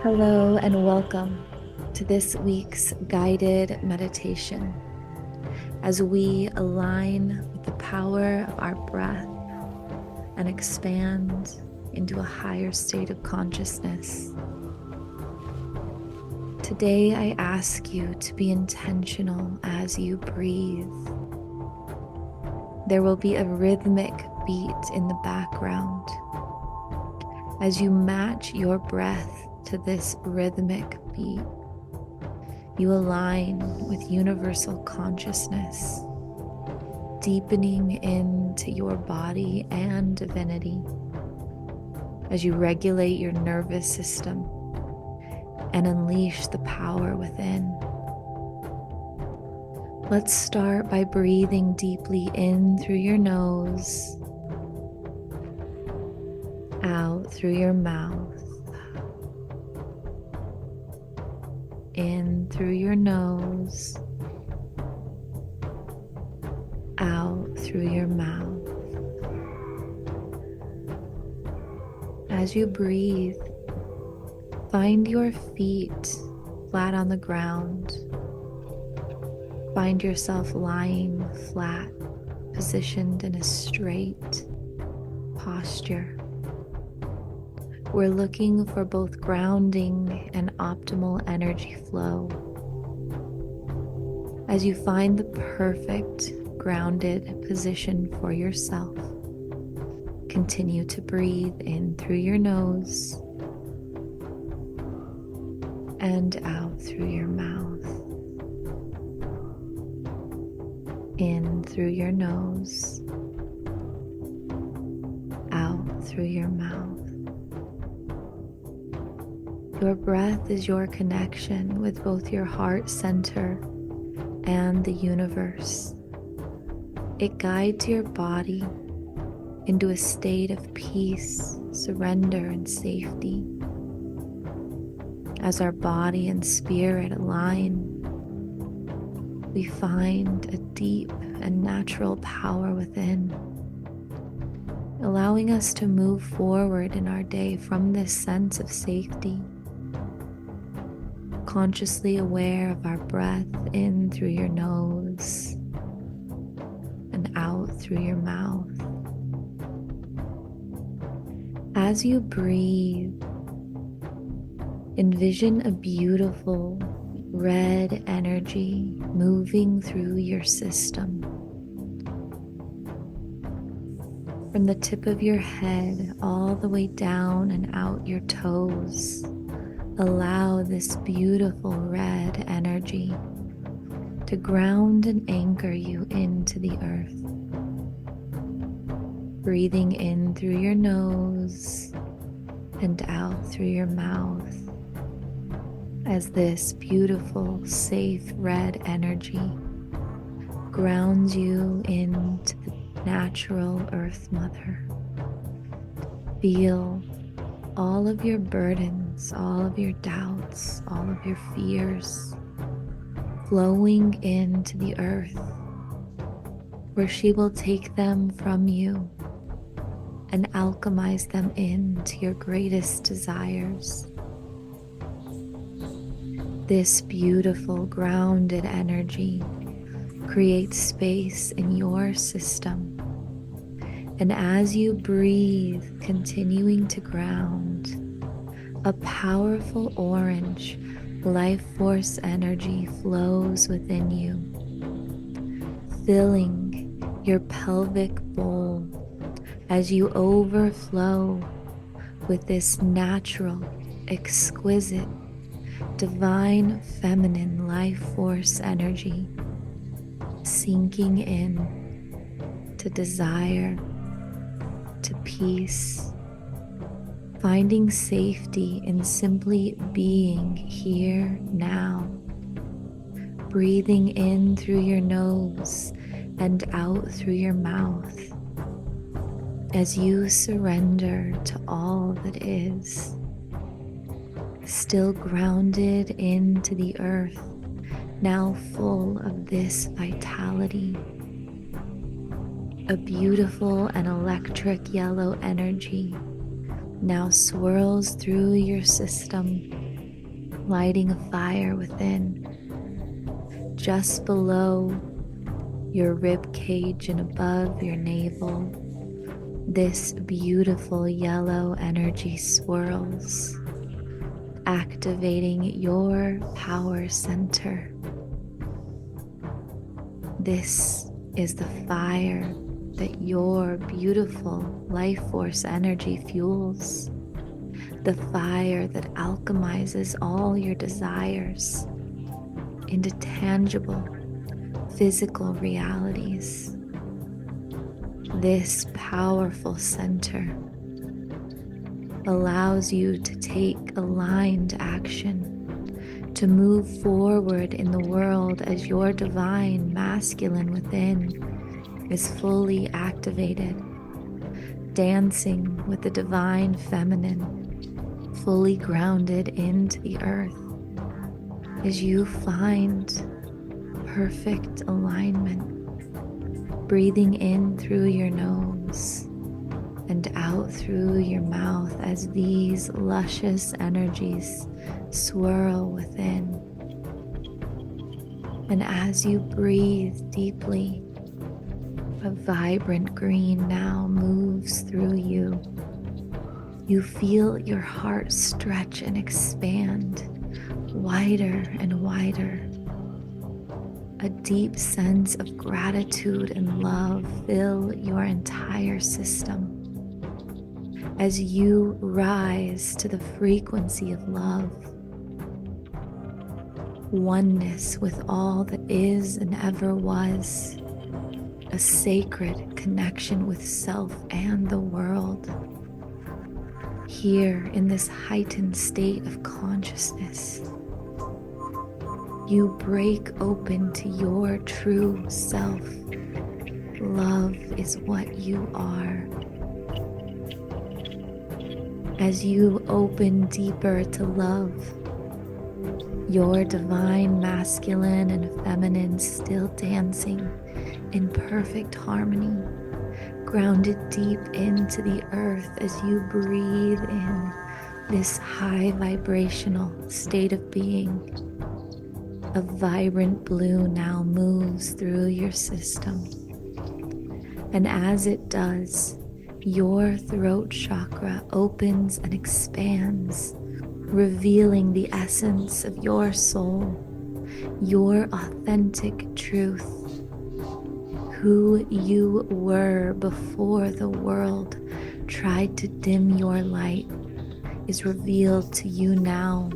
Hello and welcome to this week's guided meditation as we align with the power of our breath and expand into a higher state of consciousness. Today, I ask you to be intentional as you breathe. There will be a rhythmic beat in the background. As you match your breath to this rhythmic beat, you align with universal consciousness, deepening into your body and divinity as you regulate your nervous system and unleash the power within. Let's start by breathing deeply in through your nose, out through your mouth, in through your nose, out through your mouth. As you breathe, find your feet flat on the ground. Find yourself lying flat, positioned in a straight posture. We're looking for both grounding and optimal energy flow. As you find the perfect grounded position for yourself, continue to breathe in through your nose and out through your mouth. In through your nose, out through your mouth. Your breath is your connection with both your heart center and the universe. It guides your body into a state of peace, surrender, and safety. As our body and spirit align, we find a deep and natural power within, allowing us to move forward in our day from this sense of safety, consciously aware of our breath in through your nose and out through your mouth. As you breathe, envision a beautiful red energy moving through your system. From the tip of your head all the way down and out your toes, allow this beautiful red energy to ground and anchor you into the earth. Breathing in through your nose and out through your mouth as this beautiful, safe red energy grounds you into the natural Earth Mother. Feel all of your burdens, all of your doubts, all of your fears flowing into the earth, where she will take them from you and alchemize them into your greatest desires. This beautiful grounded energy creates space in your system. And as you breathe, continuing to ground, a powerful orange life force energy flows within you, filling your pelvic bowl as you overflow with this natural, exquisite, divine feminine life force energy, sinking in to desire, to peace, finding safety in simply being here now. Breathing in through your nose and out through your mouth as you surrender to all that is. Still grounded into the earth, now full of this vitality. A beautiful and electric yellow energy now swirls through your system, lighting a fire within, just below your rib cage and above your navel. This beautiful yellow energy swirls, activating your power center. This is the fire that your beautiful life force energy fuels, the fire that alchemizes all your desires into tangible, physical realities. This powerful center allows you to take aligned action, to move forward in the world as your divine masculine within is fully activated, dancing with the divine feminine, fully grounded into the earth as you find perfect alignment, breathing in through your nose and out through your mouth as these luscious energies swirl within. And as you breathe deeply, a vibrant green now moves through you. You feel your heart stretch and expand wider and wider. A deep sense of gratitude and love fill your entire system as you rise to the frequency of love, oneness with all that is and ever was, a sacred connection with self and the world. Here in this heightened state of consciousness, you break open to your true self. Love is what you are. As you open deeper to love, your divine masculine and feminine still dancing in perfect harmony, grounded deep into the earth as you breathe in this high vibrational state of being. A vibrant blue now moves through your system. And as it does, your throat chakra opens and expands, revealing the essence of your soul, your authentic truth, who you were before the world tried to dim your light is revealed to you now.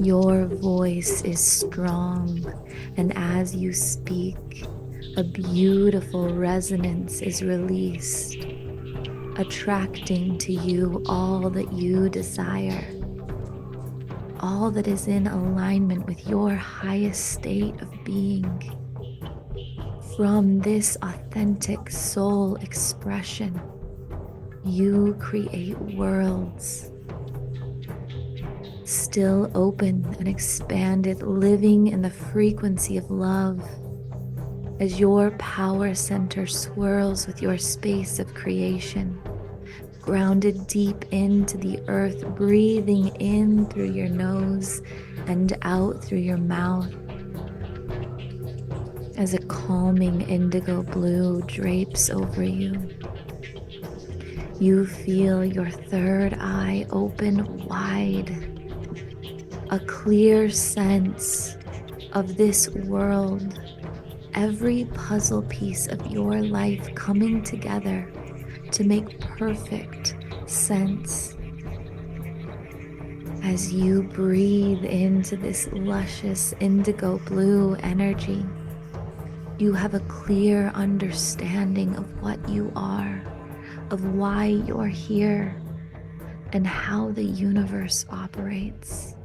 Your voice is strong, and as you speak, a beautiful resonance is released, attracting to you all that you desire, all that is in alignment with your highest state of being. From this authentic soul expression, you create worlds, still open and expanded, living in the frequency of love. As your power center swirls with your space of creation, grounded deep into the earth, breathing in through your nose and out through your mouth, as a calming indigo blue drapes over you. You feel your third eye open wide, a clear sense of this world, every puzzle piece of your life coming together to make perfect sense. As you breathe into this luscious indigo blue energy, you have a clear understanding of what you are, of why you're here, and how the universe operates.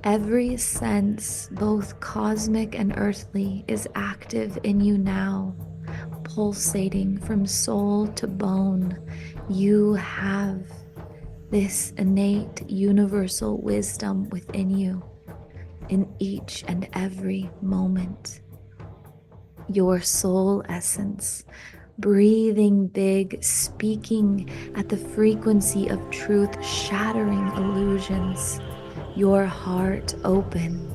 Every sense, both cosmic and earthly, is active in you now, pulsating from soul to bone. You have this innate universal wisdom within you in each and every moment. Your soul essence breathing big, speaking at the frequency of truth, shattering illusions, your heart open,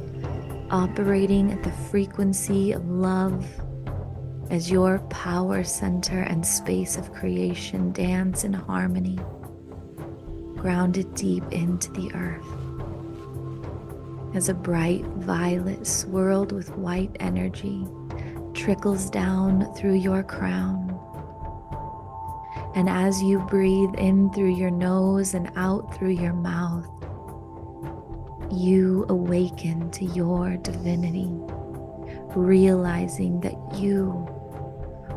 operating at the frequency of love as your power center and space of creation dance in harmony, grounded deep into the earth. As a bright violet swirled with white energy trickles down through your crown. And as you breathe in through your nose and out through your mouth, you awaken to your divinity, realizing that you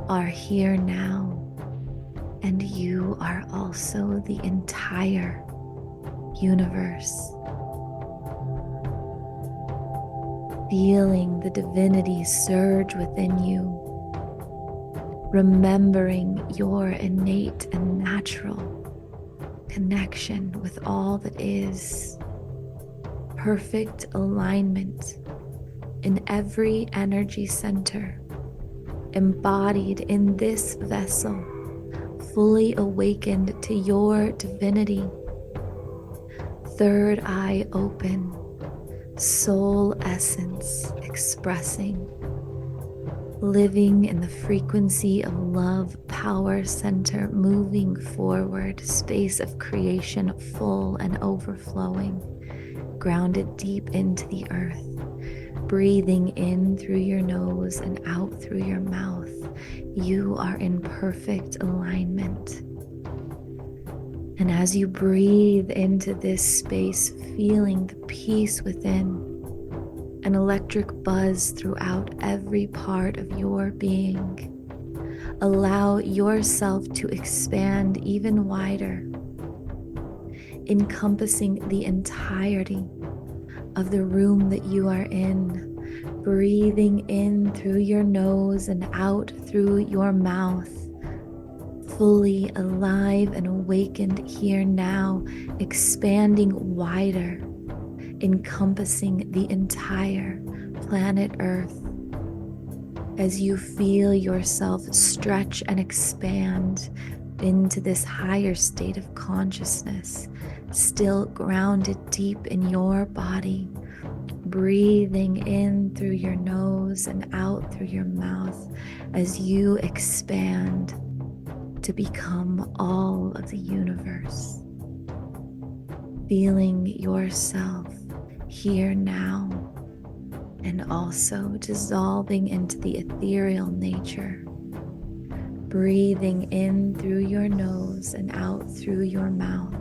are here now and you are also the entire universe. Feeling the divinity surge within you, remembering your innate and natural connection with all that is, perfect alignment in every energy center, embodied in this vessel, fully awakened to your divinity, third eye open, soul essence expressing, living in the frequency of love, power center, moving forward, space of creation full and overflowing, grounded deep into the earth, breathing in through your nose and out through your mouth. You are in perfect alignment. And as you breathe into this space, feeling the peace within, an electric buzz throughout every part of your being, allow yourself to expand even wider, encompassing the entirety of the room that you are in, breathing in through your nose and out through your mouth, fully alive and awakened here now, expanding wider, encompassing the entire planet Earth. As you feel yourself stretch and expand into this higher state of consciousness, still grounded deep in your body, breathing in through your nose and out through your mouth as you expand to become all of the universe. Feeling yourself here now and also dissolving into the ethereal nature, breathing in through your nose and out through your mouth.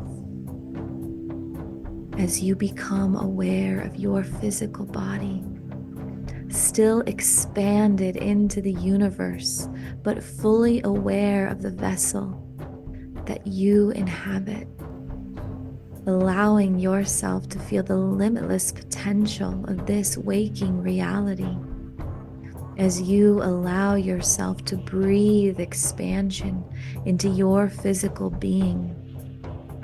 As you become aware of your physical body, still expanded into the universe, but fully aware of the vessel that you inhabit, allowing yourself to feel the limitless potential of this waking reality. As you allow yourself to breathe expansion into your physical being,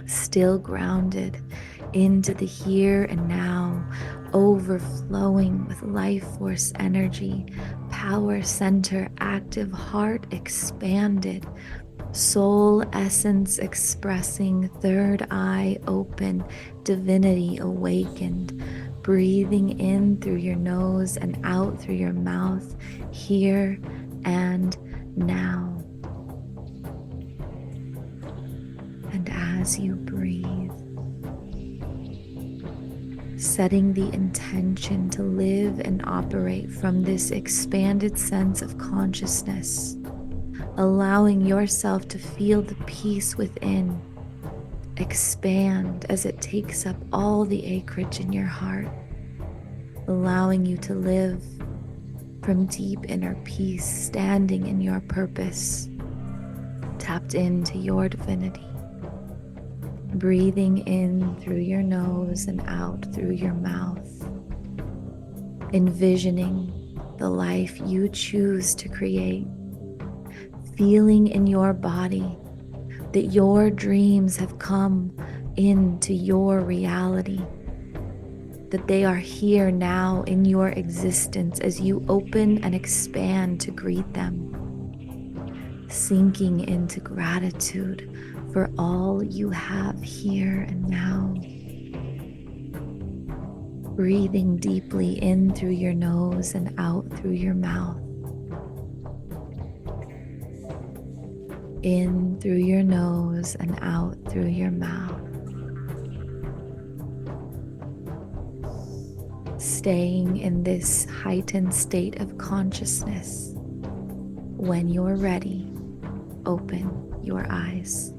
still grounded into the here and now, overflowing with life force energy, power center active, heart expanded, soul essence expressing, third eye open, divinity awakened, breathing in through your nose and out through your mouth, here and now. And as you breathe, setting the intention to live and operate from this expanded sense of consciousness, allowing yourself to feel the peace within expand as it takes up all the acreage in your heart, allowing you to live from deep inner peace, standing in your purpose, tapped into your divinity. Breathing in through your nose and out through your mouth, envisioning the life you choose to create, feeling in your body that your dreams have come into your reality, that they are here now in your existence as you open and expand to greet them. sinking into gratitude for all you have here and now. Breathing deeply in through your nose and out through your mouth. In through your nose and out through your mouth. Staying in this heightened state of consciousness. When you're ready, open your eyes.